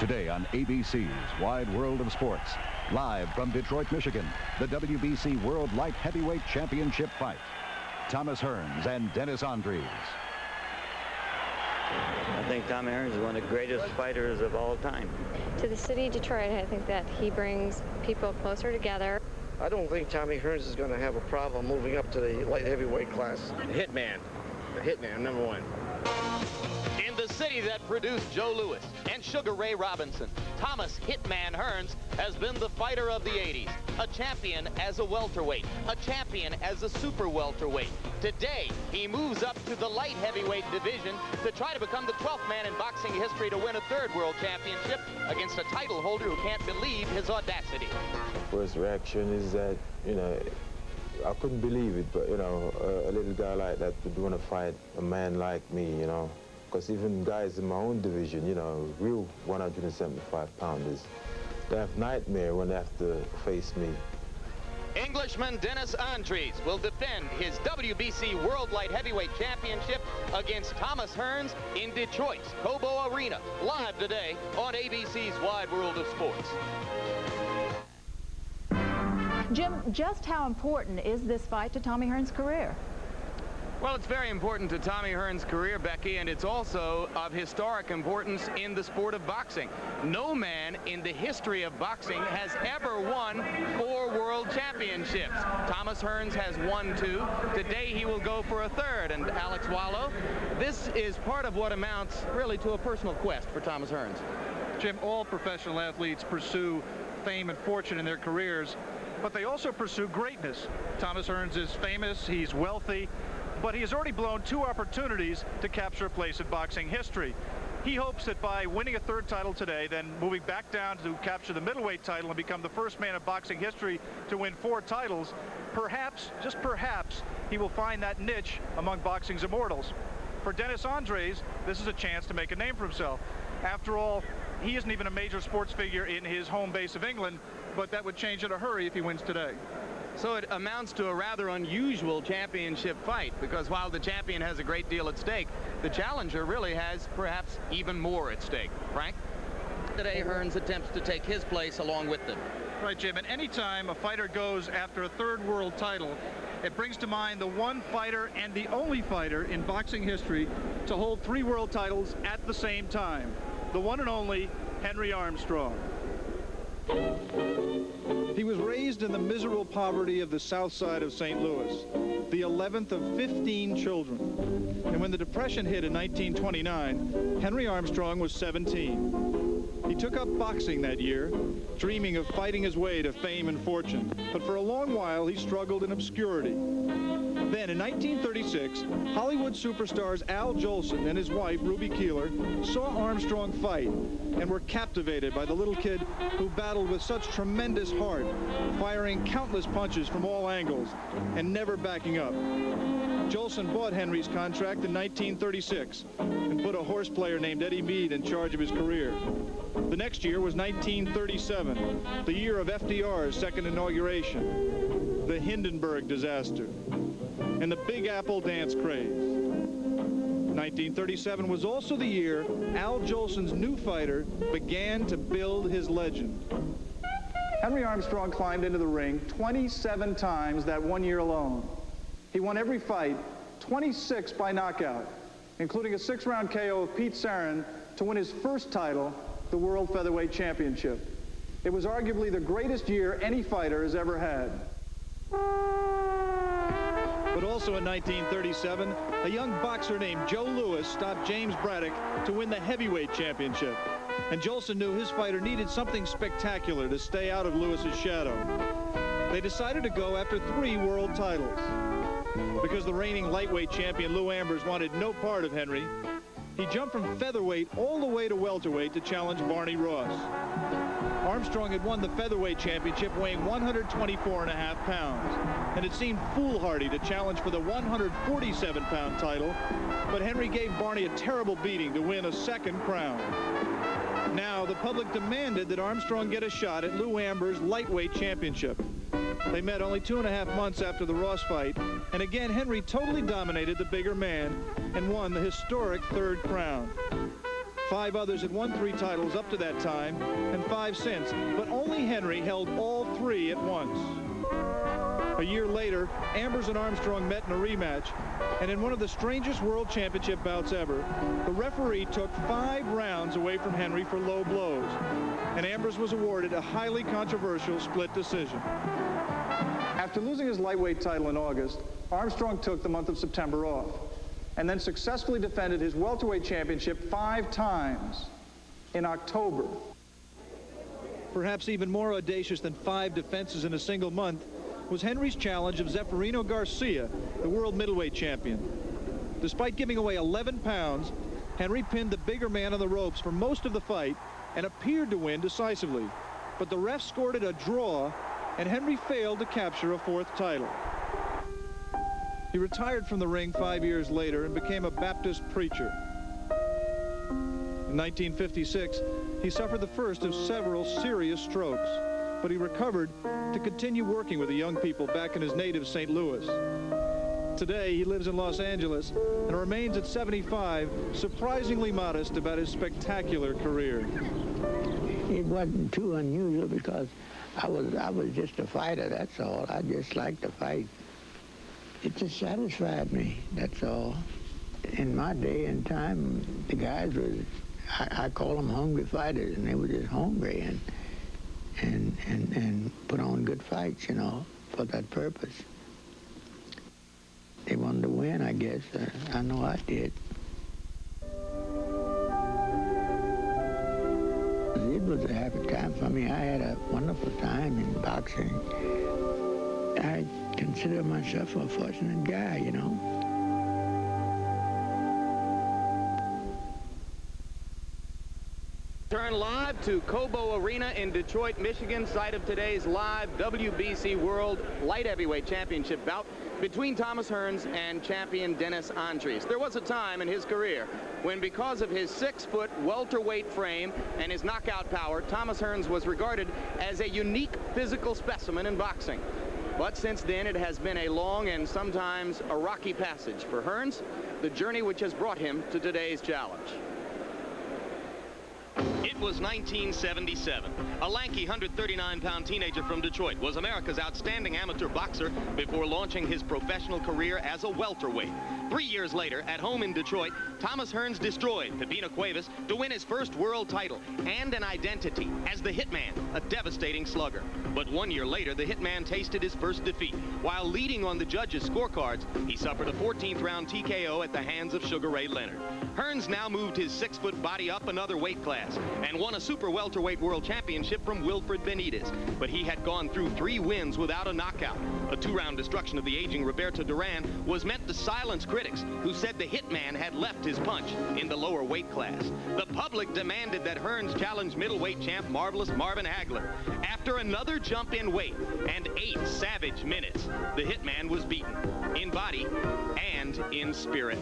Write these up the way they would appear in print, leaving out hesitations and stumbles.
Today on ABC's Wide World of Sports, live from Detroit, Michigan, the WBC World Light Heavyweight Championship fight. Thomas Hearns and Dennis Andries. I think Thomas Hearns is one of the greatest fighters of all time. To the city of Detroit, I think that he brings people closer together. I don't think Tommy Hearns is going to have a problem moving up to the light heavyweight class. The hitman, #1. In the city that produced Joe Louis and Sugar Ray Robinson, Thomas Hitman Hearns has been the fighter of the 80s, a champion as a welterweight, a champion as a super welterweight. Today, he moves up to the light heavyweight division to try to become the 12th man in boxing history to win a third world championship against a title holder who can't believe his audacity. First reaction is that, I couldn't believe it, but, a little guy like that would want to fight a man like me, Because even guys in my own division, real 175-pounders, they have nightmare when they have to face me. Englishman Dennis Andries will defend his WBC World Light Heavyweight Championship against Thomas Hearns in Detroit's Cobo Arena, live today on ABC's Wide World of Sports. Jim, just how important is this fight to Tommy Hearns' career? Well, it's very important to Tommy Hearns' career, Becky, and it's also of historic importance in the sport of boxing. No man in the history of boxing has ever won 4 world championships. Thomas Hearns has won 2. Today he will go for a 3rd. And Alex Wallow, this is part of what amounts really to a personal quest for Thomas Hearns. Jim, all professional athletes pursue fame and fortune in their careers, but they also pursue greatness. Thomas Hearns is famous, he's wealthy, but he has already blown 2 opportunities to capture a place in boxing history. He hopes that by winning a 3rd title today, then moving back down to capture the middleweight title and become the first man in boxing history to win 4 titles, perhaps, just perhaps, he will find that niche among boxing's immortals. For Dennis Andries, this is a chance to make a name for himself. After all, he isn't even a major sports figure in his home base of England, but that would change in a hurry if he wins today. So it amounts to a rather unusual championship fight, because while the champion has a great deal at stake, the challenger really has perhaps even more at stake. Frank? Today, Hearns attempts to take his place along with them. Right, Jim, and any time a fighter goes after a 3rd world title, it brings to mind the one fighter and the only fighter in boxing history to hold 3 world titles at the same time. The one and only Henry Armstrong. He was raised in the miserable poverty of the south side of St. Louis, the 11th of 15 children. And when the Depression hit in 1929, Henry Armstrong was 17. He took up boxing that year, dreaming of fighting his way to fame and fortune. But for a long while, he struggled in obscurity. Then, in 1936, Hollywood superstars Al Jolson and his wife, Ruby Keeler, saw Armstrong fight and were captivated by the little kid who battled with such tremendous heart, firing countless punches from all angles and never backing up. Jolson bought Henry's contract in 1936 and put a horse player named Eddie Meade in charge of his career. The next year was 1937, the year of FDR's second inauguration, the Hindenburg disaster, and the Big Apple dance craze. 1937 was also the year Al Jolson's new fighter began to build his legend. Henry Armstrong climbed into the ring 27 times that one year alone. He won every fight, 26 by knockout, including a 6-round KO of Pete Saran to win his first title, the World Featherweight Championship. It was arguably the greatest year any fighter has ever had. But also in 1937, a young boxer named Joe Louis stopped James Braddock to win the heavyweight championship. And Jolson knew his fighter needed something spectacular to stay out of Louis's shadow. They decided to go after 3 world titles. Because the reigning lightweight champion Lou Ambers wanted no part of Henry, he jumped from featherweight all the way to welterweight to challenge Barney Ross. Armstrong had won the featherweight championship weighing 124.5 pounds, and it seemed foolhardy to challenge for the 147-pound title, but Henry gave Barney a terrible beating to win a 2nd crown. Now, the public demanded that Armstrong get a shot at Lou Ambers' lightweight championship. They met only 2.5 months after the Ross fight, and again Henry totally dominated the bigger man and won the historic 3rd crown. 5 others had won 3 titles up to that time, and 5 since, but only Henry held all 3 at once. A year later, Ambers and Armstrong met in a rematch, and in one of the strangest World Championship bouts ever, the referee took 5 rounds away from Henry for low blows, and Ambers was awarded a highly controversial split decision. After losing his lightweight title in August, Armstrong took the month of September off, and then successfully defended his welterweight championship 5 times in October. Perhaps even more audacious than 5 defenses in a single month was Henry's challenge of Zeferino Garcia, the world middleweight champion. Despite giving away 11 pounds, Henry pinned the bigger man on the ropes for most of the fight and appeared to win decisively. But the refs scored it a draw, and Henry failed to capture a 4th title. He retired from the ring 5 years later and became a Baptist preacher. In 1956, he suffered the first of several serious strokes, but he recovered to continue working with the young people back in his native St. Louis. Today, he lives in Los Angeles and remains at 75, surprisingly modest about his spectacular career. It wasn't too unusual because I was just a fighter, that's all. I just liked to fight. It just satisfied me, that's all. In my day and time, the guys were, I call them hungry fighters, and they were just hungry and put on good fights, you know, for that purpose. They wanted to win, I guess. I know I did. It was a happy time for me. I had a wonderful time in boxing. I consider myself a fortunate guy, you know. Turn live to Cobo Arena in Detroit, Michigan, site of today's live WBC World Light Heavyweight Championship bout between Thomas Hearns and champion Thomas Andries. There was a time in his career when, because of his 6-foot welterweight frame and his knockout power, Thomas Hearns was regarded as a unique physical specimen in boxing. But since then, it has been a long and sometimes a rocky passage for Hearns, the journey which has brought him to today's challenge. It was 1977. A lanky 139-pound teenager from Detroit was America's outstanding amateur boxer before launching his professional career as a welterweight. 3 years later, at home in Detroit, Thomas Hearns destroyed Pepino Cuevas to win his first world title and an identity as the Hitman, a devastating slugger. But 1 year later, the Hitman tasted his first defeat. While leading on the judges' scorecards, he suffered a 14th round TKO at the hands of Sugar Ray Leonard. Hearns now moved his 6-foot body up another weight class and won a super welterweight world championship from Wilfred Benitez. But he had gone through 3 wins without a knockout. A 2-round destruction of the aging Roberto Duran was meant to silence critics who said the Hitman had left his punch in the lower weight class. The public demanded that Hearns challenge middleweight champ Marvelous Marvin Hagler. After another jump in weight and 8 savage minutes, the Hitman was beaten in body and in spirit.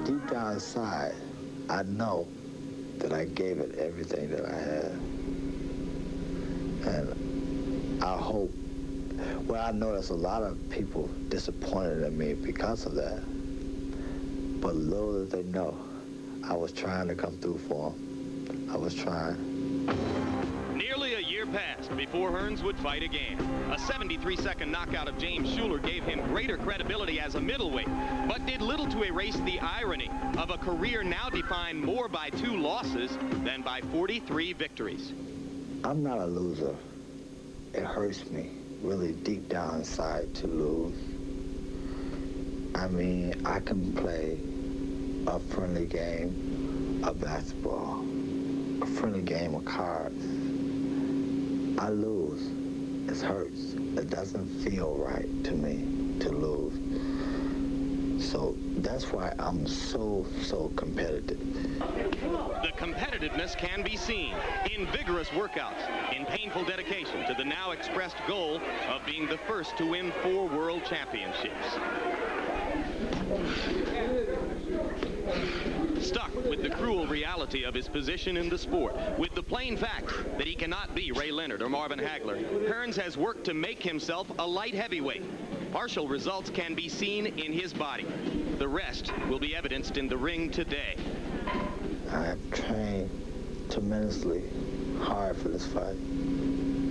Deep down inside, I know that I gave it everything that I had. And I hope, well, I know there's a lot of people disappointed in me because of that. But little did they know, I was trying to come through for them. I was trying. Nearly a year passed before Hearns would fight again. A 73-second knockout of James Shuler gave him greater credibility as a middleweight, but did little to erase the irony of a career now defined more by 2 losses than by 43 victories. I'm not a loser. It hurts me really deep down inside to lose. I mean, I can play a friendly game of basketball, a friendly game of cards. I lose. It hurts. It doesn't feel right to me to lose. So that's why I'm so competitive. The competitiveness can be seen in vigorous workouts, in painful dedication to the now expressed goal of being the first to win 4 world championships. Stuck with the cruel reality of his position in the sport, with the plain fact that he cannot be Ray Leonard or Marvin Hagler, Hearns has worked to make himself a light heavyweight. Partial results can be seen in his body. The rest will be evidenced in the ring today. I have trained tremendously hard for this fight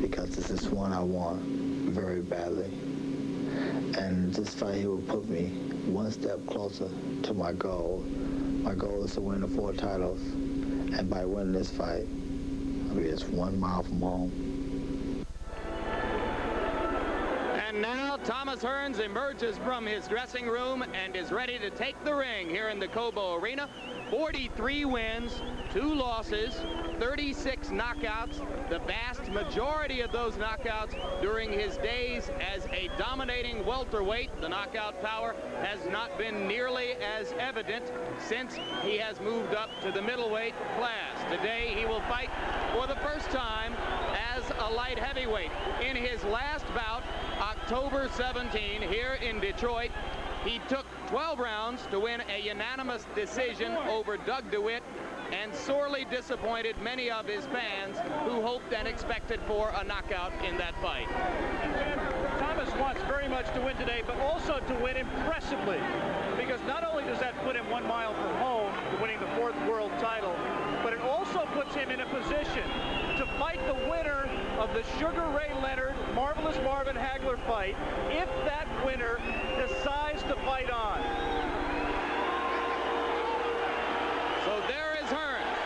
because this is one I want very badly. And this fight here will put me one step closer to my goal. My goal is to win the 4 titles. And by winning this fight, I'll be just 1 mile from home. And now Thomas Hearns emerges from his dressing room and is ready to take the ring here in the Cobo Arena. 43 wins, 2 losses, 36 knockouts. The vast majority of those knockouts during his days as a dominating welterweight. The knockout power has not been nearly as evident since he has moved up to the middleweight class. Today he will fight for the first time as a light heavyweight. In his last bout, October 17, here in Detroit, he took 12 rounds to win a unanimous decision over Doug DeWitt and sorely disappointed many of his fans who hoped and expected for a knockout in that fight. Thomas wants very much to win today, but also to win impressively, because not only does that put him 1 mile from home to winning the 4th world title, but it also puts him in a position to fight the winner of the Sugar Ray Leonard, Marvelous Marvin Hagler fight, if that winner decides to fight on. So there is Hearns,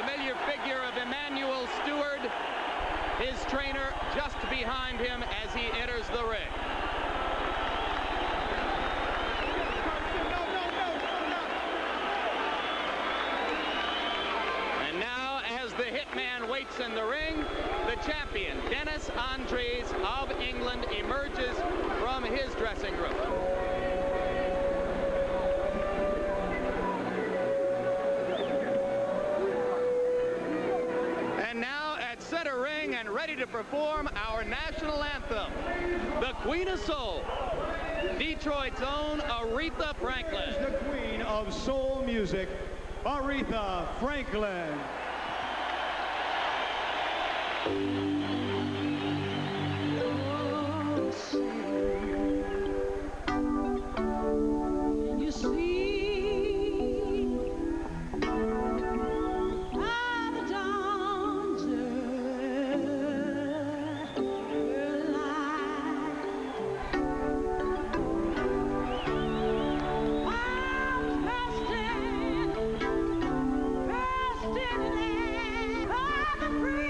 familiar figure of Emmanuel Stewart, his trainer just behind him as he enters the ring. And now, as the hitman waits in the ring, the champion, Thomas Hearns of England, emerges from his dressing room. And now at center ring and ready to perform our national anthem, the Queen of Soul, Detroit's own Aretha Franklin. The Queen of Soul music, Aretha Franklin. You see, by the dawn's early light, I was resting by the free.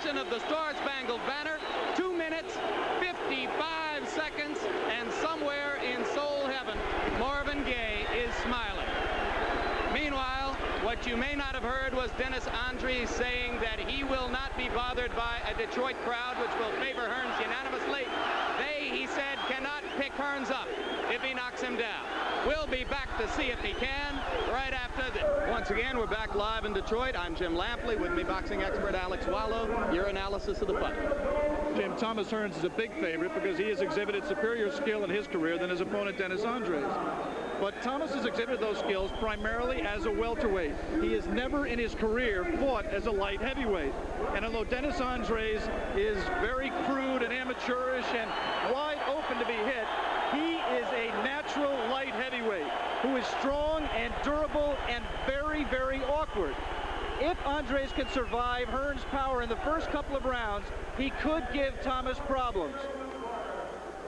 Of the Star-Spangled Banner, 2 minutes, 55 seconds, and somewhere in soul heaven, Marvin Gaye is smiling. Meanwhile, what you may not have heard was Thomas Hearns saying that he will not be bothered by a Detroit crowd which will favor Hearns unanimously. They, he said, cannot pick Hearns up if he knocks him down. We'll be back to see if he can right after this. Once again, we're back live in Detroit. I'm Jim Lampley. With me, boxing expert Alex Wallow. Your analysis of the fight. Jim, Thomas Hearns is a big favorite because he has exhibited superior skill in his career than his opponent, Thomas Hearns. But Thomas has exhibited those skills primarily as a welterweight. He has never in his career fought as a light heavyweight. And although Thomas Hearns is very crude and amateurish and wide open to be hit, he is a natural light heavyweight who is strong and durable and very, very awkward. If Andries can survive Hearns' power in the first couple of rounds, he could give Thomas problems.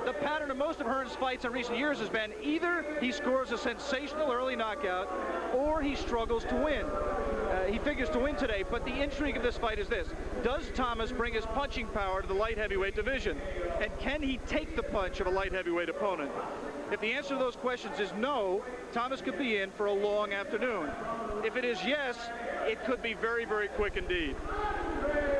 The pattern of most of Hearns' fights in recent years has been either he scores a sensational early knockout or he struggles to win. He figures to win today, but the intrigue of this fight is this. Does Thomas bring his punching power to the light heavyweight division? And can he take the punch of a light heavyweight opponent? If the answer to those questions is no, Thomas could be in for a long afternoon. If it is yes, it could be very, very quick indeed.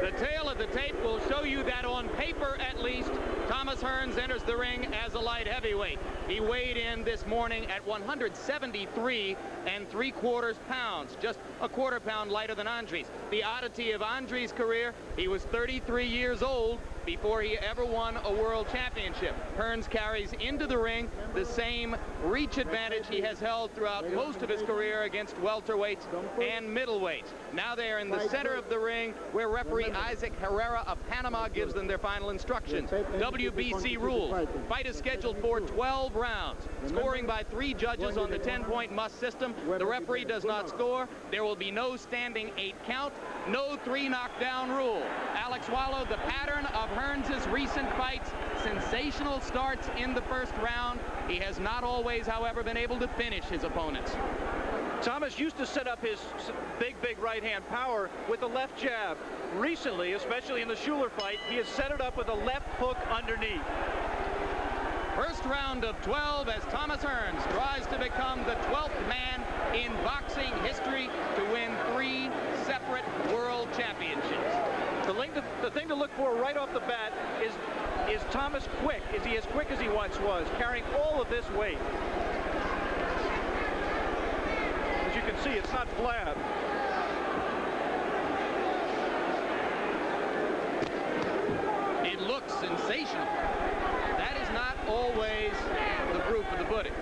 The tail of the tape will show you that on paper, at least, Thomas Thomas Hearns enters the ring as a light heavyweight. He weighed in this morning at 173 3/4 pounds, just a quarter pound lighter than Andries. The oddity of Andries' career, he was 33 years old before he ever won a world championship. Hearns carries into the ring the same reach advantage he has held throughout most of his career against welterweights and middleweights. Now they are in the center of the ring where referee Isaac Herrera of Panama gives them their final instructions. WBC rules. Fight is scheduled for 12 rounds. Scoring by 3 judges on the 10-point must system. The referee does not score. There will be no standing 8 count. No 3 knockdown rule. Alex Wallow, the pattern of Hearns' recent fights, sensational starts in the first round. He has not always, however, been able to finish his opponents. Thomas used to set up his big right-hand power with the left jab. Recently, especially in the Schuler fight, he has set it up with a left hook underneath. First round of 12 as Thomas Hearns tries to become the 12th man in boxing history to win 3 separate world championships. The thing to look for right off the bat is Thomas quick? Is he as quick as he once was, carrying all of this weight? As you can see, it's not flab. It looks sensational. That is not always the proof of the pudding.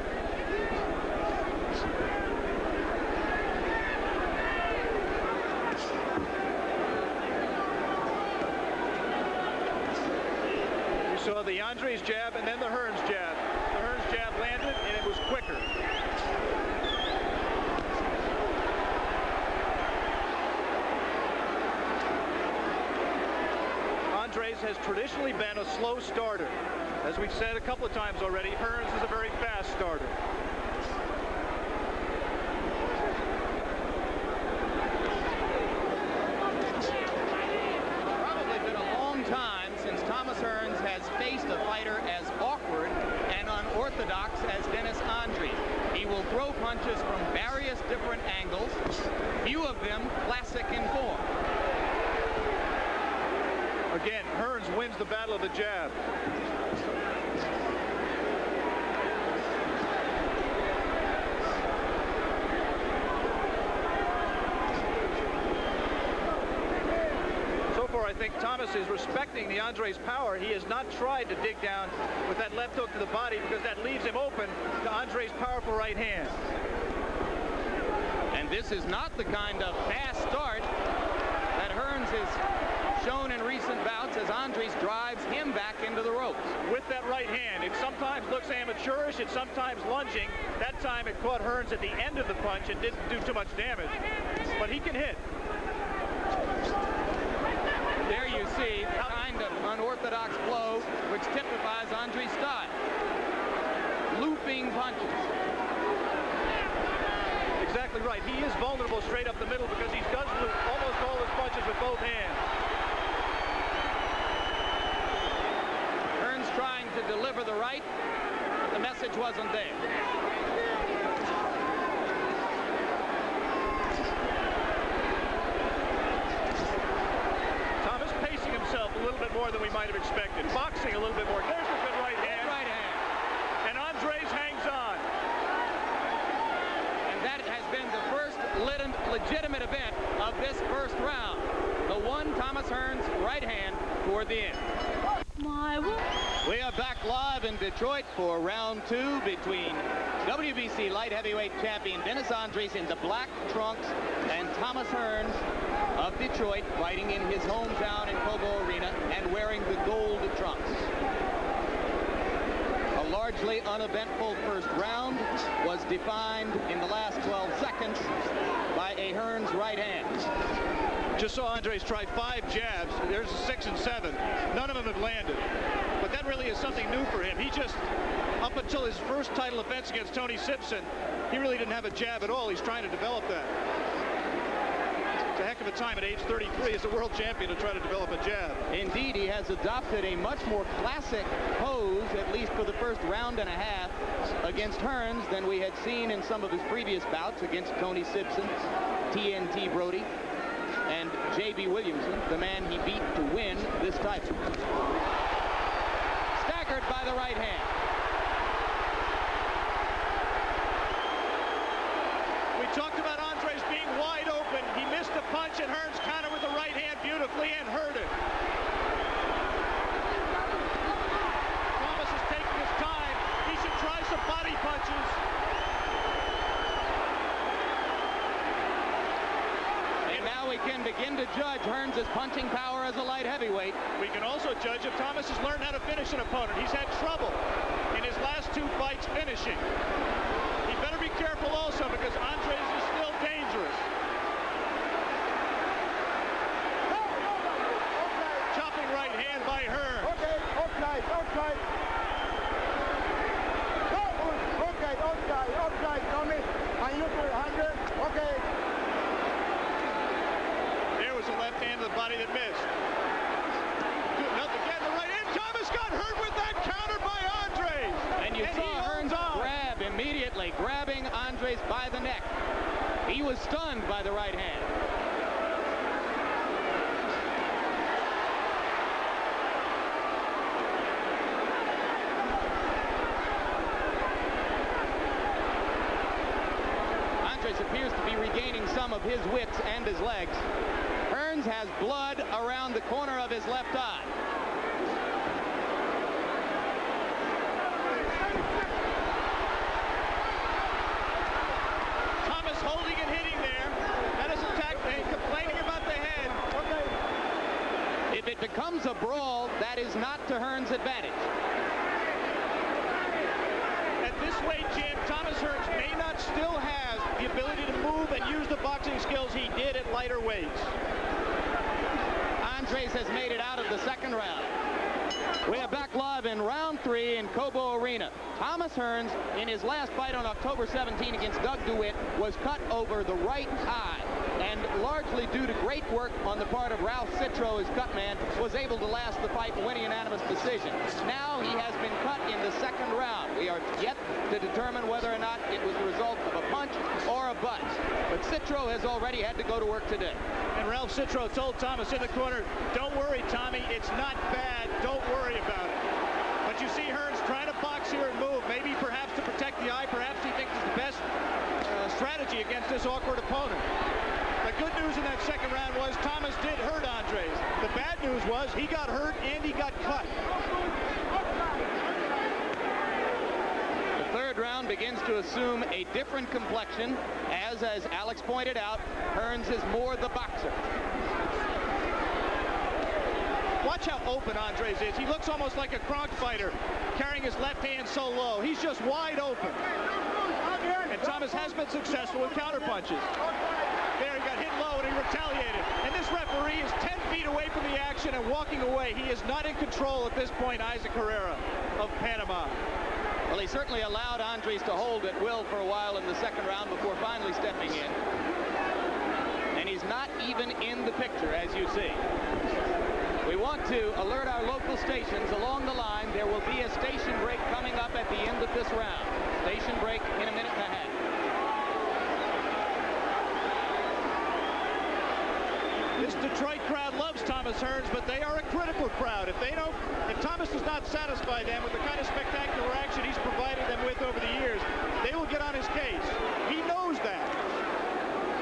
We saw the Andries jab and then the Hearns jab. The Hearns jab landed and it was quicker. Andries has traditionally been a slow starter. As we've said a couple of times already, Hearns is a very fast starter. Probably been a long time since Thomas Hearns has faced a fighter as awkward and unorthodox as Dennis Andries. He will throw punches from various different angles, few of them classic in form. Again, Hearns wins the battle of the jab. So far, I think Thomas is respecting the Andries' power. He has not tried to dig down with that left hook to the body because that leaves him open to Andries' powerful right hand. And this is not the kind of fast start that Hearns has shown in recent bouts as Andries drives him back into the ropes. With that right hand, it sometimes looks amateurish, it's sometimes lunging. That time it caught Hearns at the end of the punch and didn't do too much damage. But he can hit. There you see the kind of unorthodox blow which typifies Andries' style. Looping punches. Exactly right. He is vulnerable straight up the middle because he does loop almost all his punches with both hands. Hearns trying to deliver the right. The message wasn't there. Thomas pacing himself a little bit more than we might have expected. Boxing a little bit more. There's a good right hand. Right hand. And Andries hangs on. And that has been the first legitimate event of this first round. The one Thomas Hearns right hand toward the end. We are back live in Detroit for round 2 between WBC Light Heavyweight Champion Dennis Andries in the black trunks and Thomas Hearns of Detroit fighting in his hometown in Cobo Arena and wearing the gold trunks. A largely uneventful first round was defined in the last 12 seconds by a Hearns right hand. Just saw Andries try 5 jabs. There's 6 and 7. None of them have landed. But that really is something new for him. He just, up until his first title offense against Tony Simpson, he really didn't have a jab at all. He's trying to develop that. It's a heck of a time at age 33 as a world champion to try to develop a jab. Indeed, he has adopted a much more classic pose, at least for the first round and a half, against Hearns than we had seen in some of his previous bouts against Tony Simpson, TNT Brody, and J.B. Williamson, the man he beat to win this title. Stagger by the right hand. We talked about Andries being wide open. He missed a punch, and Hearns countered with the right hand beautifully and hurt it. Thomas is taking his time. He should try some body punches. And now we can begin to judge Hearns' punching power as a light heavyweight. We can also judge if Thomas has learned how to finish an opponent. He's had trouble in his last 2 fights finishing. He better be careful also because Andries is still dangerous. Chopping right hand by Hearns. Okay, offside, offside. Okay, offside, offside, Tommy. And you put 100, okay. There was a left hand to the body that missed. Good enough again, the right hand. Thomas got hurt with that counter by Andries. And you saw Hearns grab immediately, grabbing Andries by the neck. He was stunned by the right hand. Andries appears to be regaining some of his wits and his legs. Hearns has blood around the corner of his left eye. Thomas holding and hitting there. That is attack, complaining about the head. If it becomes a brawl, that is not to Hearns' advantage. At this weight, Jim, Thomas Hearns may not still have the ability to move and use the boxing skills he did at lighter weights. Andries has made it out of the second round. We are back live in round 3 in Cobo Arena. Thomas Hearns, in his last fight on October 17 against Doug DeWitt, was cut over the right eye, and largely due to great work on the part of Ralph Citro, his cut man, was able to last the fight and win a unanimous decision. Now he has been cut in the second round. We are yet to determine whether or not it was the result of a punch or a butt. But Citro has already had to go to work today. And Ralph Citro told Thomas in the corner, "Don't worry, Tommy, it's not bad. Don't worry about it." But you see Hearns trying to box here and move, maybe perhaps to protect the eye, perhaps he thinks it's the best strategy against this awkward opponent. The good news in that second round was Thomas did hurt Andries. The bad news was he got hurt and he got cut. The third round begins to assume a different complexion, as Alex pointed out, Hearns is more the boxer. Watch how open Andries is. He looks almost like a Kronk fighter, carrying his left hand so low. He's just wide open. And Thomas has been successful with counter punches. There, he got hit low and he retaliated. And this referee is 10 feet away from the action and walking away. He is not in control at this point, Isaac Herrera of Panama. Well, he certainly allowed Andries to hold at will for a while in the second round before finally stepping in. And he's not even in the picture, as you see. We want to alert our local stations along the line. There will be a station break coming up at the end of this round. Station break in a minute and a half. This Detroit crowd loves Thomas Hearns, but they are a critical crowd. If Thomas does not satisfy them with the kind of spectacular action he's provided them with over the years, they will get on his case. He knows that.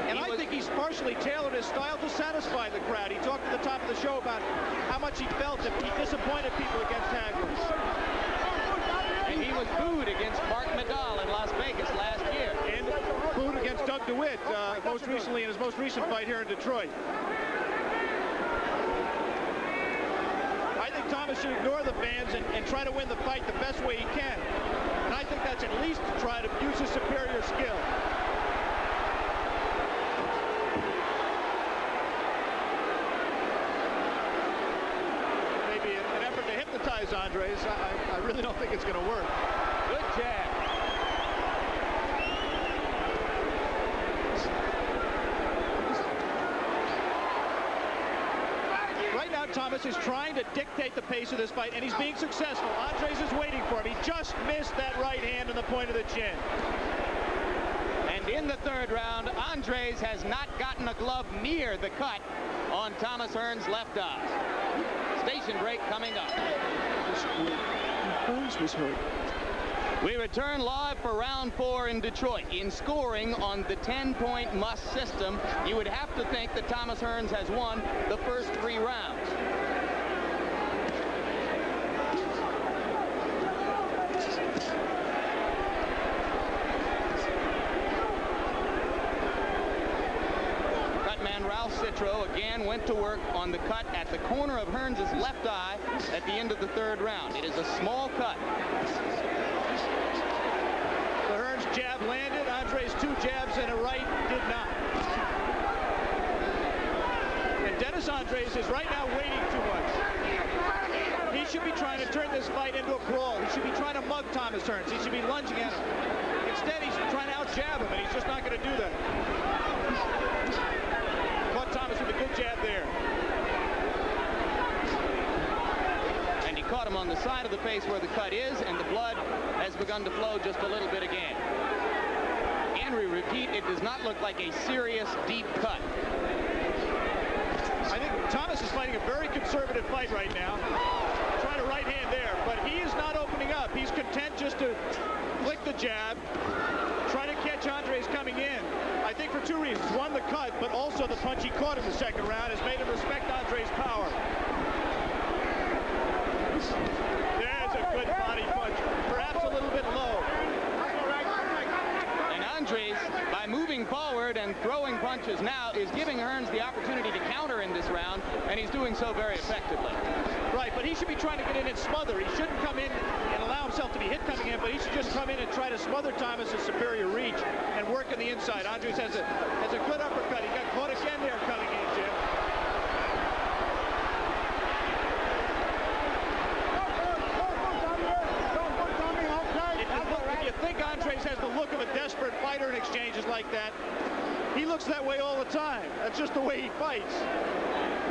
And I think he's partially tailored his style to satisfy the crowd. He talked at the top of the show about how much he felt that he disappointed people against Hagler. And he was booed against Mark Medal in Las Vegas last year. And booed against Doug DeWitt, most recently in his most recent fight here in Detroit. I think Thomas should ignore the fans and try to win the fight the best way he can. And I think that's at least to try to use his superior skill. Maybe an effort to hypnotize Andries. I really don't think it's going to work. Good jab. Right now, Thomas is trying to dictate the pace of this fight, and he's being successful. Andries is waiting for him. He just missed that right hand on the point of the chin. And in the third round, Andries has not gotten a glove near the cut on Thomas Hearns' left eye. Station break coming up. Hearns was hurt. We return live for round 4 in Detroit. In scoring on the 10-point must system, you would have to think that Thomas Hearns has won the first 3 rounds. Again went to work on the cut at the corner of Hearns' left eye at the end of the 3rd round. It is a small cut. The Hearns jab landed. Andries 2 jabs and a right did not. And Dennis Andries is right now waiting too much. He should be trying to turn this fight into a brawl. He should be trying to mug Thomas Hearns. He should be lunging at him. Instead, he's trying to out-jab him, and he's just not going to do that. Thomas with a good jab there. And he caught him on the side of the face where the cut is, and the blood has begun to flow just a little bit again. And we repeat, it does not look like a serious, deep cut. I think Thomas is fighting a very conservative fight right now. Trying to right hand there, but he is not opening up. He's content just to flick the jab, try to catch Andries coming in. I think for 2 reasons. One, the cut, but also the punch he caught in the 2nd round has made him respect Andries' power. There's a good body punch, perhaps a little bit low. And Andries, by moving forward and throwing punches now, is giving Hearns the opportunity to counter in this round, and he's doing so very effectively. Right, but he should be trying to get in and smother. He shouldn't come in and allow himself to be hit coming in, but he should just come in and try to smother Thomas's superior reach and work on the inside. Andries has a good uppercut. He got caught again there coming in, Jim. If you think Andries has the look of a desperate fighter in exchanges like that, he looks that way all the time. That's just the way he fights.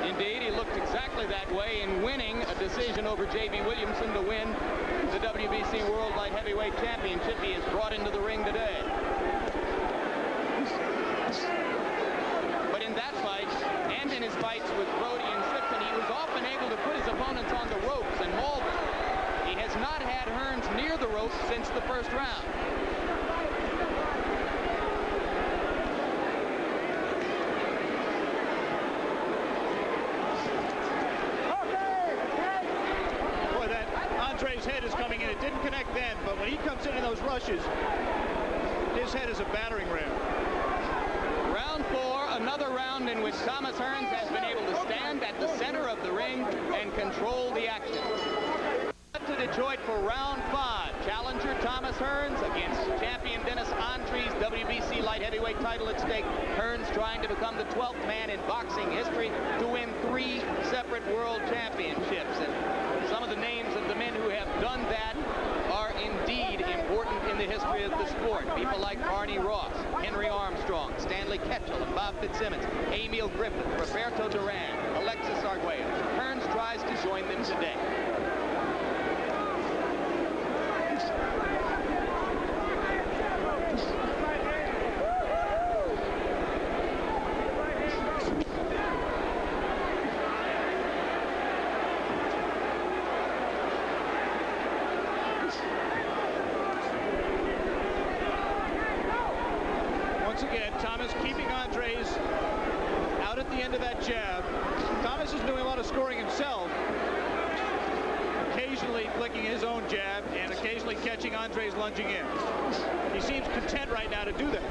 Indeed, he looked exactly that way in winning a decision over J.B. Williamson to win the WBC World Light Heavyweight Championship. He is brought into the ring today. But in that fight, and in his fights with Brody and Sipton, he was often able to put his opponents on the ropes and maul them. He has not had Hearns near the ropes since the 1st round. Andries' head is coming in. It didn't connect then, but when he comes in those rushes, his head is a battering ram. Round 4, another round in which Thomas Hearns has been able to stand at the center of the ring and control the action. To Detroit for round 5. Challenger Thomas Hearns against champion Dennis Andries. WBC Light Heavyweight title at stake. Hearns trying to become the 12th man in boxing history to win 3 separate world championships. And some of the names of the men who have done that are indeed important in the history of the sport. People like Barney Ross, Henry Armstrong, Stanley Ketchel, and Bob Fitzsimmons, Emil Griffith, Roberto Duran, Alexis Arguello. Hearns tries to join them today. Thomas keeping Andries out at the end of that jab. Thomas is doing a lot of scoring himself, occasionally flicking his own jab and occasionally catching Andries lunging in. He seems content right now to do that.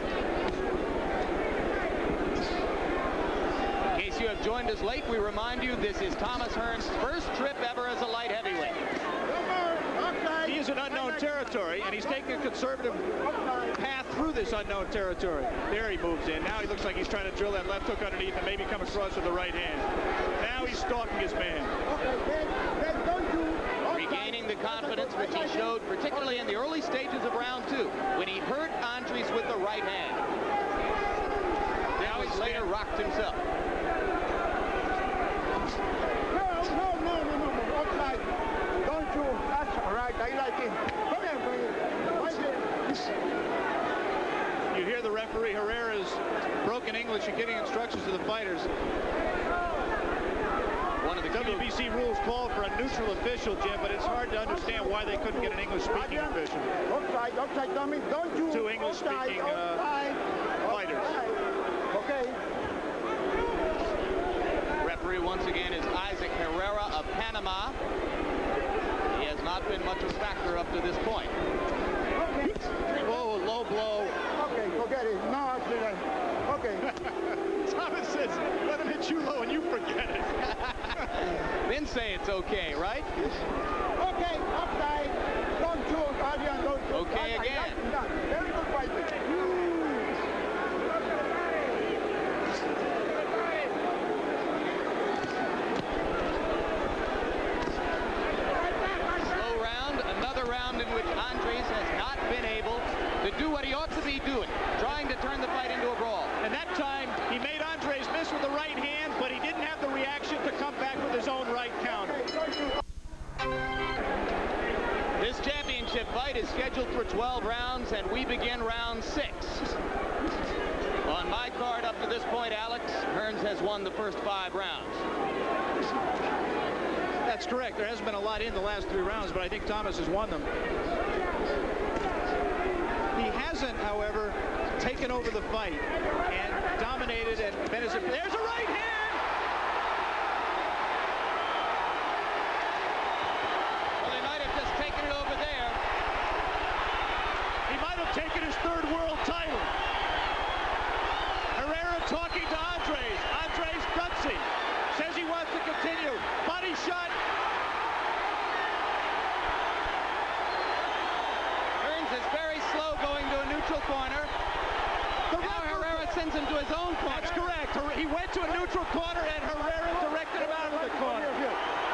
In case you have joined us late, we remind you this is Thomas Hearns' first trip ever as a light heavyweight. He is in unknown territory, and he's taking a conservative path through this unknown territory. There he moves in. Now he looks like he's trying to drill that left hook underneath and maybe come across with the right hand. Now he's stalking his man. Regaining the confidence which he showed, particularly in the early stages of round 2, when he hurt Andries with the right hand. Now he's later rocked himself. Don't you? That's all right. I like him. Come here, You hear the referee Herrera's broken English and giving instructions to the fighters. One of the WBC rules called for a neutral official, Jim, but it's hard to understand why they couldn't get an English-speaking official. Outside, Tommy, don't you? Two English-speaking fighters. Okay. Referee once again is Isaac Herrera of Panama. He has not been much of a factor up to this point. Okay. Oh, low blow. Okay, forget it. No accident. Okay. Thomas says, let him hit you low and you forget it. Then say it's okay, right? Okay, outside. Don't shoot, Adrian, don't shoot. Okay, again. I like that. Very good fighting. Slow round, another round in which Andries has not been able to do what he ought to be doing, trying to turn the fight into a brawl. And that time, he made Andries miss with the right hand, but he didn't have the reaction to come back with his own right counter. This championship fight is scheduled for 12 rounds, and we begin round 6. On my card up to this point, Alex, Hearns has won the first 5 rounds. That's correct. There hasn't been a lot in the last 3 rounds, but I think Thomas has won them. He hasn't, however, taken over the fight and dominated and been as if there's a right hand. Well, he might have just taken it over there. He might have taken his 3rd world title. Herrera talking to Andries. Andries gutsy. Says he wants to continue. Body shot. Hearns is very slow going to a neutral corner. Now Herrera sends him to his own corner. That's correct. He went to a neutral corner and Herrera directed him out of the corner,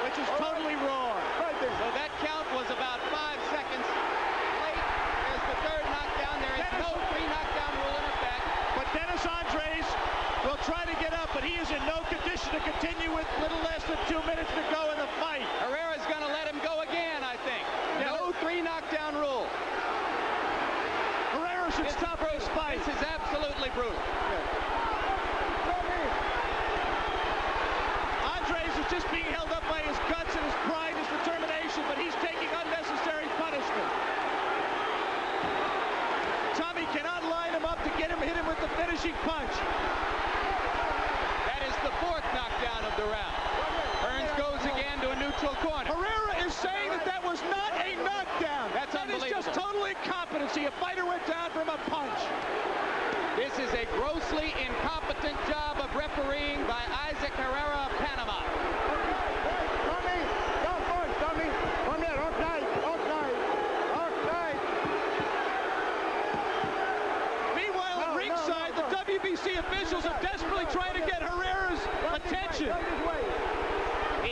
which is totally wrong. So that count was about 5 seconds late. There's the 3rd knockdown. There is no 3 knockdown rule in effect. But Dennis Andries will try to get up, but he is in no condition to continue with little less than 2 minutes to go in the fight. Herrera's going to let him go again, I think. No 3 knockdown rule. Herrera should stop this fight. This is absolutely brutal. Andries is just being held up by his guts and his pride, his determination, but he's taking unnecessary punishment. Tommy cannot line him up to hit him with the finishing punch. That is the 4th knockdown of the round. Hearns goes again to a neutral corner. Herrera is saying that was not a knockdown. That's unbelievable. That is just total incompetency. A fighter went down from a punch. This is a grossly incompetent job of refereeing by Isaac Herrera of Panama. Tommy, come on, Tommy. Come here, outside. Meanwhile, at ringside, the WBC officials are desperately trying to get Herrera's attention.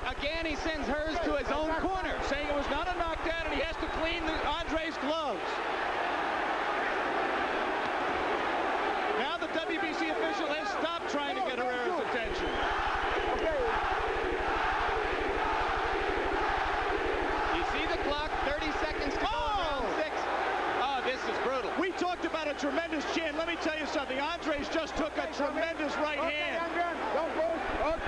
Again, he sends Hearns to his own corner, saying it was not a knockdown and he has to clean Andries' gloves. Now the WBC official has stopped trying to get Herrera's attention. You see the clock, 30 seconds to go in round 6. Oh, this is brutal. We talked about a tremendous chin. Let me tell you something. Andries just took a tremendous right hand.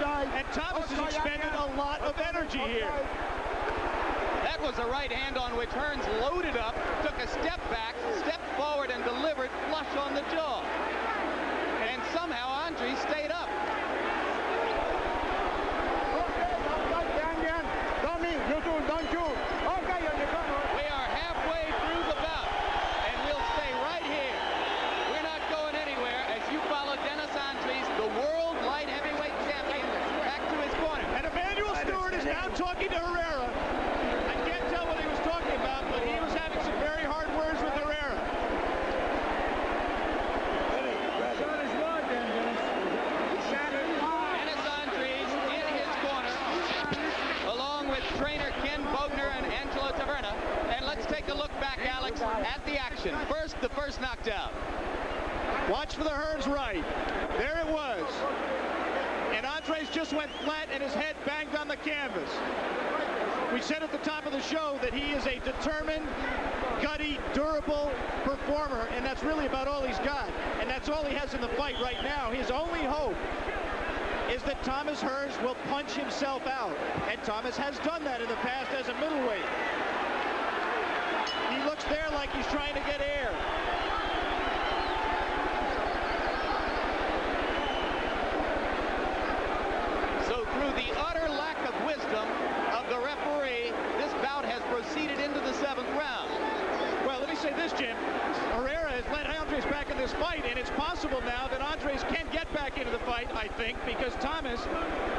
And Thomas has expended a lot of energy here. That was a right hand on which Hearns loaded up, took a step back, stepped forward, and delivered flush on the jaw. And somehow Andries stayed up. Tommy, you two, don't you? Okay, we are halfway through the bout, and we'll stay right here. We're not going anywhere as you follow Dennis Andries, the world light heavyweight champion, back to his corner. And Emmanuel Stewart is now talking to Herrera. I can't tell what he was talking about, but he was having some very hard words with Herrera. Dennis Andries in his corner, along with trainer Ken Bogner and Angelo Taverna. And let's take a look back, Alex, at the action. First, the first knockdown. Watch for the Hearns right. There it was. And Andries just went flat and his head banged on the canvas. We said at the top of the show that he is a determined, gutty, durable performer, and that's really about all he's got. And that's all he has in the fight right now. His only hope is that Thomas Hearns will punch himself out, and Thomas has done that in the past as a middleweight. He looks there like he's trying to get air. So through the utter lack of wisdom of the referee, this bout has proceeded into the 7th round. Well, let me say this, Jim. Herrera has led Andries back in this fight, and it's possible now that Andries can get back into the fight, I think, because Thomas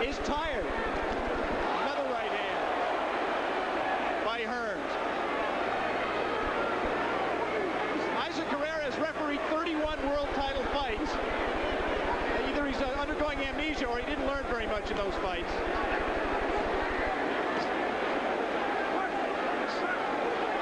is tired. Another right hand by Hearns. Isaac Herrera has refereed 31 world title fights. Either he's undergoing amnesia or he didn't learn very much in those fights.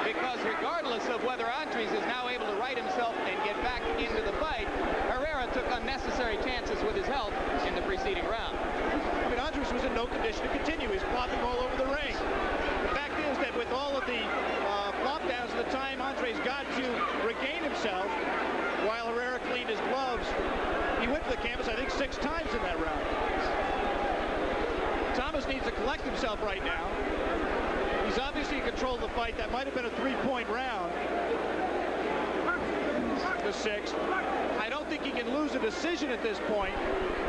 Because regardless of whether Andries is now able to right himself and get back into the fight, Herrera took unnecessary chances with his health in the preceding round. I mean, Andries was in no condition to continue. He's flopping all over the ring. The fact is that with all of the flop downs at the time Andries got to regain himself, while Herrera cleaned his gloves, he went to the canvas, I think, 6 times in that round. Thomas needs to collect himself right now. He's obviously in control of the fight. That might have been a 3-point round. The 6th. I don't think he can lose a decision at this point.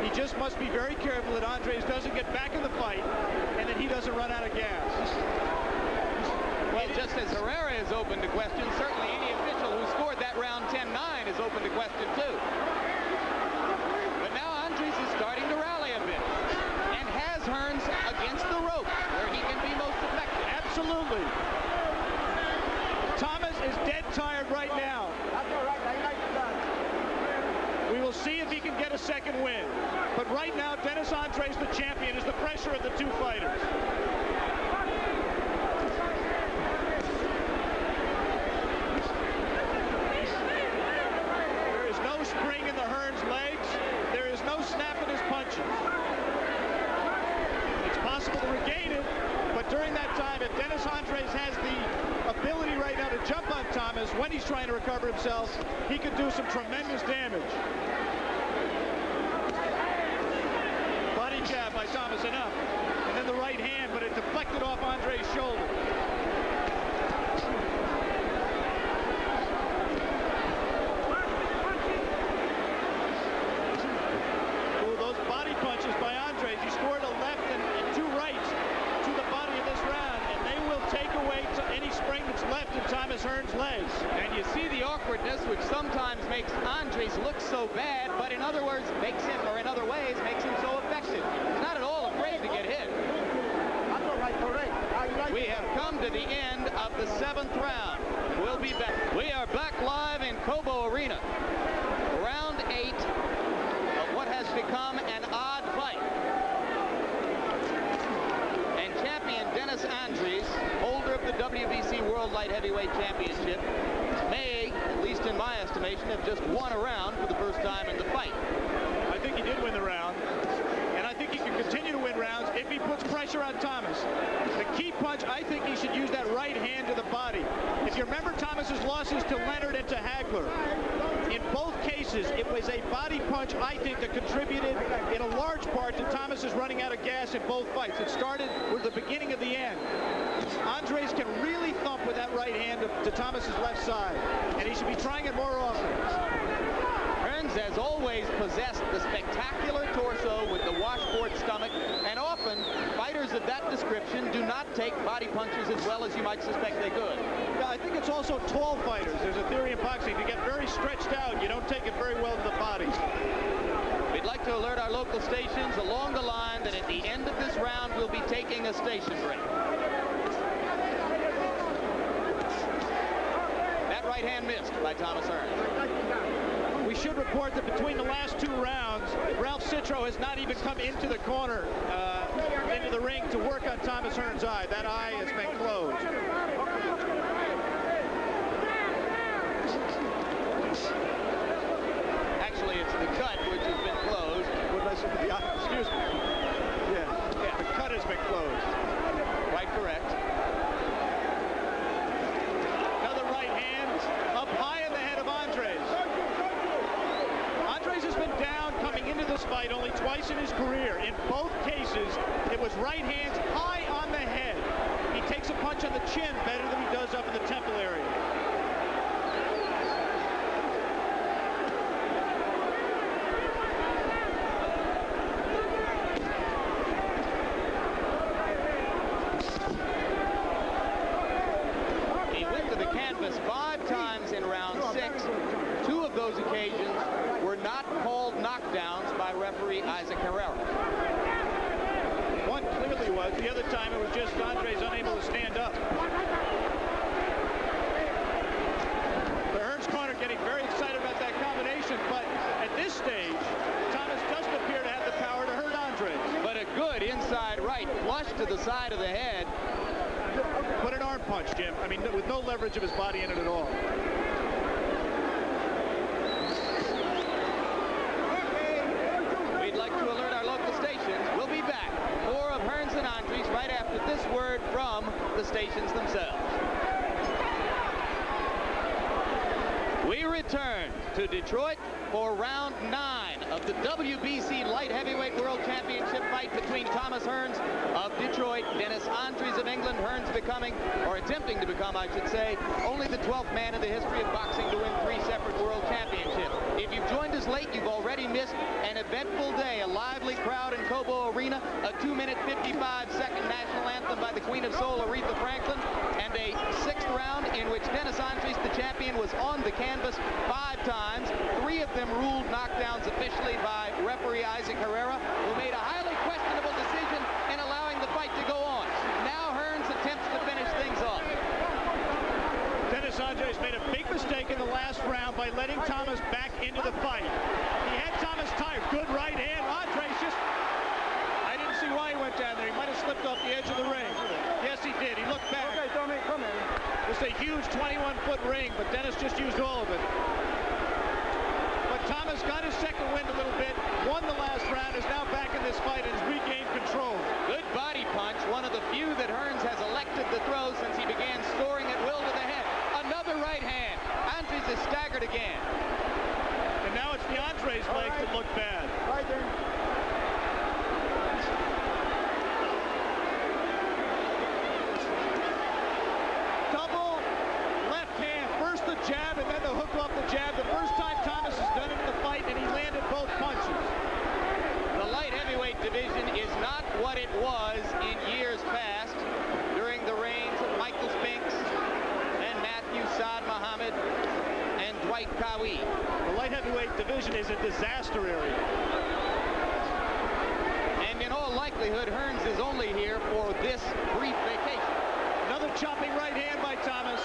He just must be very careful that Andries doesn't get back in the fight and that he doesn't run out of gas. Well, just as Herrera is open to question, certainly any official who scored that round 10-9 is open to question too. But now Andries is starting to rally a bit and has Hearns against the ropes where he can be most effective. Absolutely. Thomas is dead tired right now. We will see if he can get a second win. But right now, Dennis Andries, the champion, is the pressure of the 2 fighters. There is no spring in the Hearns legs. There is no snap in his punches. It's possible to regain it, but during that time, if Dennis Andries has the ability right now to jump on Thomas when he's trying to recover himself, he could do some tremendous damage. Body jab by Thomas, enough. And then the right hand, but it deflected off Andries' shoulder. Ooh, those body punches by Andries. He scored a left and 2 rights to the body of this round, and they will take away any spring that's left in Thomas Hearns' legs. And you see the awkwardness which sometimes makes Andries look so bad, but in other words makes him, or in other ways makes him so effective. He's not at all afraid to get hit. We have come to the end of the 7th round. We'll be back. We are back live in Cobo Arena. Round 8 of what has become an odd fight. And champion Dennis Andries, holder of the WBC World Light Heavyweight Championship, may, at least in my estimation, have just won a round for the first time in the fight. I think he did win the round, and I think he can continue to win rounds if he puts pressure on Thomas. The key punch, I think he should use that right hand to the body. If you remember Thomas's losses to Leonard and to Hagler, in both cases, it was a body punch, I think, that contributed in a large part to Thomas's running out of gas in both fights. It started with the beginning of the end. Andries can really thump with that right hand to Thomas's left side, and he should be trying it more often. Hearns has always possessed the spectacular torso with the washboard stomach, and often fighters of that description do not take body punches as well as you might suspect they could. Yeah, I think it's also tall fighters. There's a theory in boxing. If you get very stretched out, you don't take it very well to the body. We'd like to alert our local stations along the line that at the end of this round we'll be taking a station break. That right hand missed by Thomas Hearns. We should report that between the last 2 rounds, Ralph Citro has not even come into the corner, into the ring to work on Thomas Hearns' eye. That eye has been closed. Actually, it's the cut which has been closed. Excuse me. Yeah, the cut has been closed. Quite correct. Another right hand up high in the head of Andries. Andries has been down coming into this fight. fight only twice in his career. In both cases, it was right hands high on the head. He takes a punch on the chin better than he does up in the temple area. He went to the canvas 5 times in round 6. 2 of those occasions were not called knockdowns by referee Isaac Herrera. One clearly was. The other time it was just Andries unable to stand up. The Hearns corner getting very excited about that combination, but at this stage, Thomas doesn't appear to have the power to hurt Andries. But a good inside right flush to the side of the head. But an arm punch, Jim. I mean, with no leverage of his body in it at all. We'd like to alert our local stations. We'll be back. More of Hearns and Andries right after this word from the stations themselves. We return to Detroit for round 9 of the WBC Light Heavyweight World Championship fight between Thomas Hearns of Detroit, Dennis Andries of England. Hearns becoming, or attempting to become, I should say, only the 12th man in the history of boxing to win 3 separate world championships. If you've joined us late, you've already missed an eventful day. A lively crowd in Cobo Arena, a 2-minute 55-second national anthem by the Queen of Soul, Aretha Franklin, and a 6th round in which Dennis Andries, the champion, was on the canvas 5 times. 3 of them ruled knockdowns officially by referee Isaac Herrera, who made a highly questionable decision in allowing the fight to go on. Now Hearns attempts to finish things off. Dennis Andries made a big mistake in the last round by letting Thomas back into the fight. He had Thomas tired. Good right hand. Andries just... I didn't see why he went down there. He might have slipped off the edge of the ring. Yes, he did. He looked back. Okay, Tommy, come in. It's a huge 21-foot ring, but Dennis just used all of it. But Thomas got his second wind a little bit, won the last round, is now back in this fight and has regained control. Good body punch, one of the few that Hearns has elected to throw since he began scoring at will to the head. Another right hand. Andries is staggered again. And now it's the Andries legs that look bad. Right there. Double left hand. First the jab and then the hook off the jab. The first time Thomas has done it in the fight, and he landed both punches. The light heavyweight division is not what it was in years past during the reigns of Michael Spinks and Matthew Saad Muhammad and Dwight Cowie. The light heavyweight division is a disaster area. And in all likelihood, Hearns is only here for this brief vacation. Another chopping right hand by Thomas.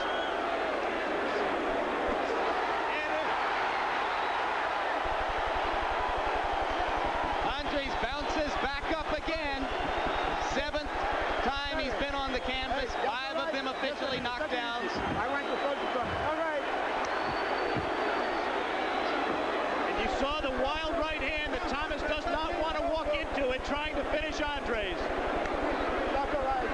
Andries bounces back up again. 7th time he's been on the canvas. 5 of them officially knockdowns. I want to focus on it. All right. And you saw the wild right hand that Thomas does not want to walk into it, trying to finish Andries. That's all right.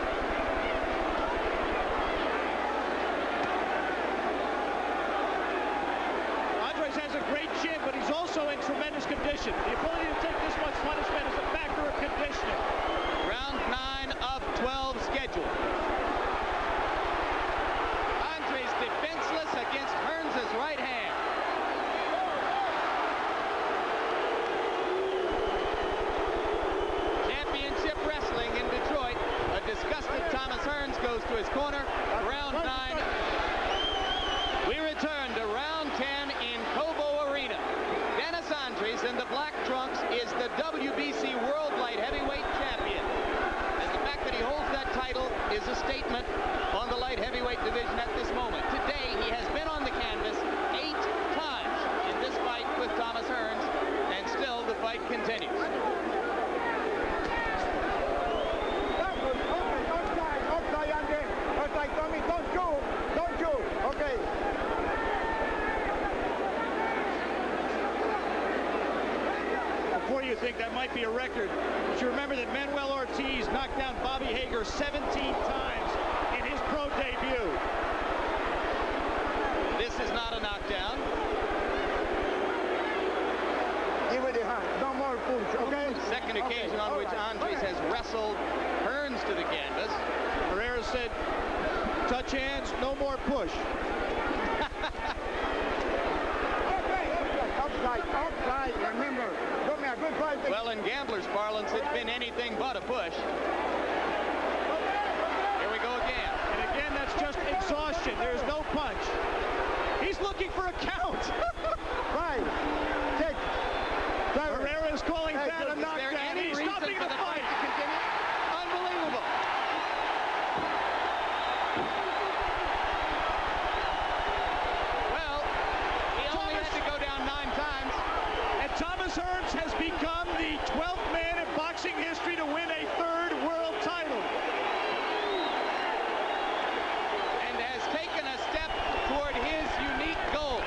Andries has a great chin, but he's also in tremendous condition. The ability to take this much punishment is a factor of conditioning. Round 9 of 12 scheduled. Andries defenseless against Hearns' right hand. Championship wrestling in Detroit. A disgusted Thomas Hearns goes to his corner. Round 9. We return to round 10 in Cobo Arena. Dennis Andries in the black trunks is the WBC World Light Heavyweight Champion. And the fact that he holds that title is a statement on the light heavyweight division at this moment. Today, he has been on the canvas 8 times in this fight with Thomas Hearns, and still the fight continues. Outside, Andy. Outside, Tommy. Don't shoot. Don't shoot. Okay. Before you think that might be a record, but you remember that Manuel Ortiz knocked down Bobby Hager 17 times in his pro debut. This is not a knockdown. Give it a hand. No more punch. push. Offside, remember. Give me a good fight. Well, in gamblers' parlance, it's been anything but a push. Here we go again. And again, that's just exhaustion. There's no punch. He's looking for a count. 5, 6, 7. Herrera is calling that a Is there knockdown. any He's reason stopping for the the fight fight. to continue? Unbelievable. Well, he only had to go down 9 times. And Thomas Hearns has become the 12th man in boxing history to win a 3rd world title. And has taken a step toward his unique goal,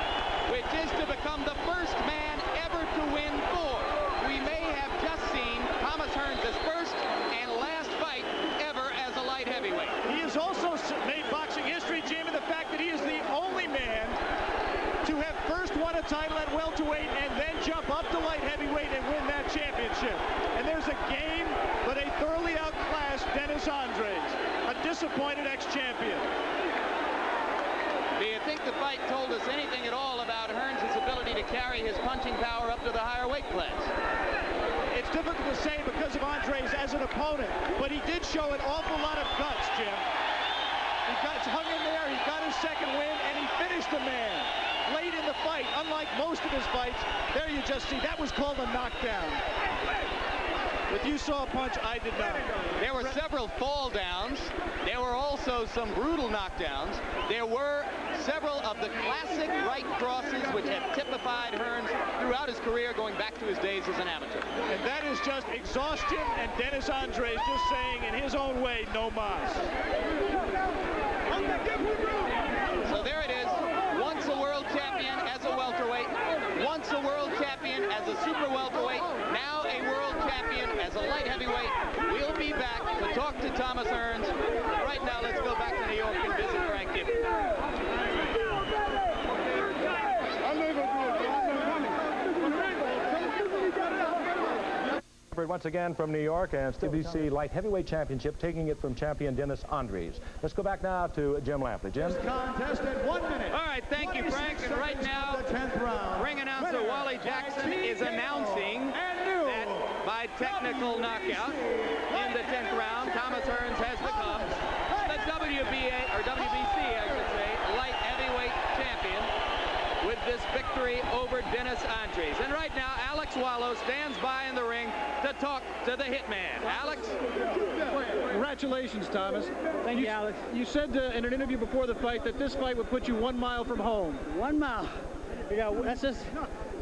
which is to become the first man ever to win 4. We may have just seen Thomas Hearns' first and last fight ever as a light heavyweight. He has also made boxing history, Jim, in the fact that he is the only man to have first won a title at welterweight and then jump up to light heavyweight and win that championship. And there's a game, but a thoroughly outclassed Thomas Hearns, a disappointed ex-champion. Do you think the fight told us anything at all about Hearns' ability to carry his punching power up to the higher weight class? It's difficult to say because of Andries as an opponent, but he did show an awful lot of guts, Jim. He hung in there, he got his second win, and he finished the man late in the fight. Unlike most of his fights, there you just see, that was called a knockdown. If you saw a punch, I did not. There were several fall downs. There were also some brutal knockdowns. There were several of the classic right crosses which have typified Hearns throughout his career, going back to his days as an amateur. And that is just exhaustion and Thomas Hearns just saying in his own way, no mas. So there it is. Once a world champion as a welterweight, once a world champion as a super welterweight, now a world champion as a light heavyweight. We'll be back to talk to Thomas Hearns. Right now, let's go back to New York and visit Frank Gibbons. Once again from New York, and WBC Light Heavyweight Championship, taking it from champion Thomas Hearns. Let's go back now to Jim Lampley. Jim? Contest at 1 minute. All right, thank you, Frank. And right now, ring announcer Wally Jackson is announcing that by technical knockout in the 10th round, Thomas Hearns has become the WBC, I should say, light heavyweight champion with this victory over Thomas Hearns. And right now, Alex Wallow stands by in the ring to talk to the hitman. Alex? Congratulations, Thomas. Thank you, Alex. You said in an interview before the fight that this fight would put you 1 mile from home. 1 mile. You know, that's just,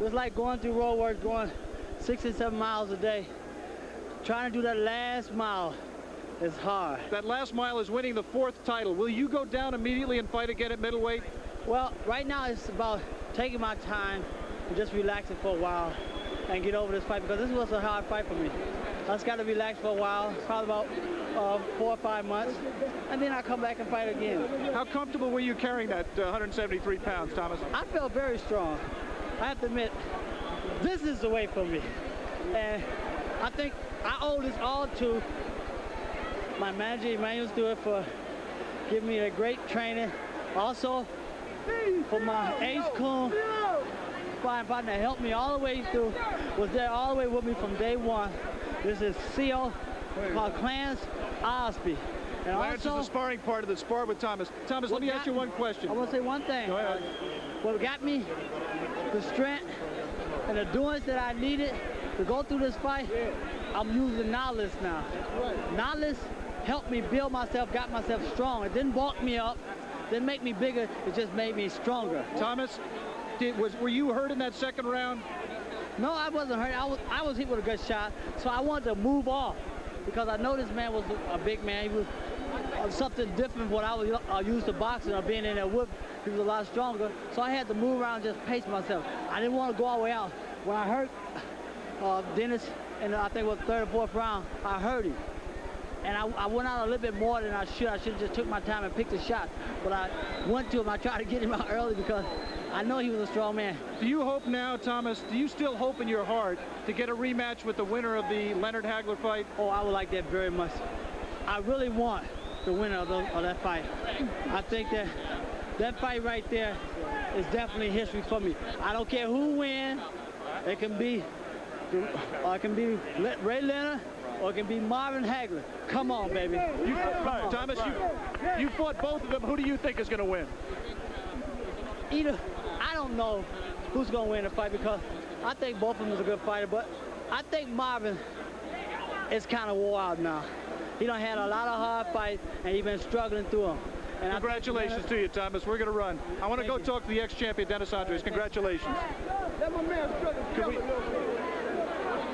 it's like going through road work, going 6 or 7 miles a day. Trying to do that last mile is hard. That last mile is winning the 4th title. Will you go down immediately and fight again at middleweight? Well, right now it's about taking my time and just relaxing for a while and get over this fight, because this was a hard fight for me. I just got to relax for a while, probably about 4 or 5 months, and then I come back and fight again. How comfortable were you carrying that 173 pounds, Thomas? I felt very strong. I have to admit, this is the way for me. And I think I owe this all to my manager, Emmanuel Stewart, for giving me a great training. Also, for my ace coon, sparring partner, helped me all the way through, was there all the way with me from day one. This is CO called Clarence Osby. And Clarence is the sparring partner that sparred with Thomas. Thomas, let me ask you one question. I want to say one thing. Go ahead. What got me the strength and the endurance that I needed to go through this fight, I'm using knowledge now. Knowledge helped me build myself, got myself strong. It didn't bulk me up, didn't make me bigger, it just made me stronger. Thomas, were you hurt in that 2nd round? No, I wasn't hurt. I was hit with a good shot, so I wanted to move off because I know this man was a big man. He was something different from what I was used to boxing or being in there with. He was a lot stronger, so I had to move around and just pace myself. I didn't want to go all the way out. When I hurt Dennis, in I think it was 3rd or 4th round, I hurt him. And I went out a little bit more than I should. I should have just took my time and picked a shot. But I went to him. I tried to get him out early because I know he was a strong man. Do you hope now, Thomas, do you still hope in your heart to get a rematch with the winner of the Leonard Hagler fight? Oh, I would like that very much. I really want the winner of that fight. I think that that fight right there is definitely history for me. I don't care who wins. It can be Ray Leonard, or it can be Marvin Hagler. Come on, baby. Thomas, you fought both of them. Who do you think is going to win? Either, I don't know who's going to win the fight because I think both of them is a good fighter, but I think Marvin is kind of wore out now. He done had a lot of hard fights, and he's been struggling through them. And congratulations to you, Thomas. We're going to run. I want to go talk to the ex-champion, Dennis Andries. Congratulations. Let my man struggle.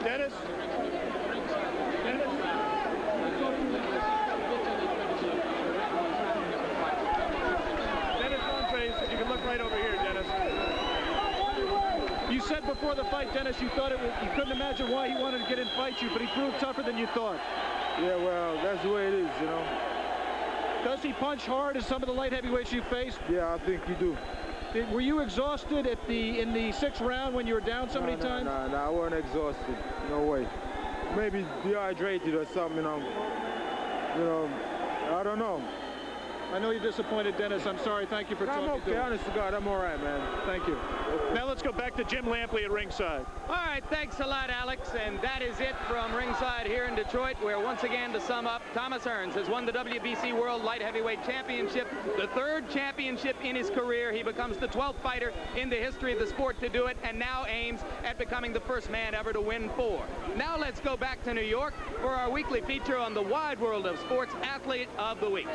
Dennis? Dennis Andries, you can look right over here, Dennis. You said before the fight, Dennis, you thought you couldn't imagine why he wanted to get in fight you, but he proved tougher than you thought. Yeah, well, that's the way it is, you know. Does he punch hard as some of the light heavyweights you faced? Yeah, I think you do. Were you exhausted in the 6th round when you were down so many times? No, I wasn't exhausted. No way. Maybe dehydrated or something, you know, I don't know. I know you're disappointed, Dennis. I'm sorry. Thank you for talking to me. I'm okay. Honest to God, I'm all right, man. Thank you. Now let's go back to Jim Lampley at ringside. All right, thanks a lot, Alex. And that is it from ringside here in Detroit, where once again, to sum up, Thomas Hearns has won the WBC World Light Heavyweight Championship, the 3rd championship in his career. He becomes the 12th fighter in the history of the sport to do it, and now aims at becoming the first man ever to win 4. Now let's go back to New York for our weekly feature on the wide world of sports, Athlete of the Week.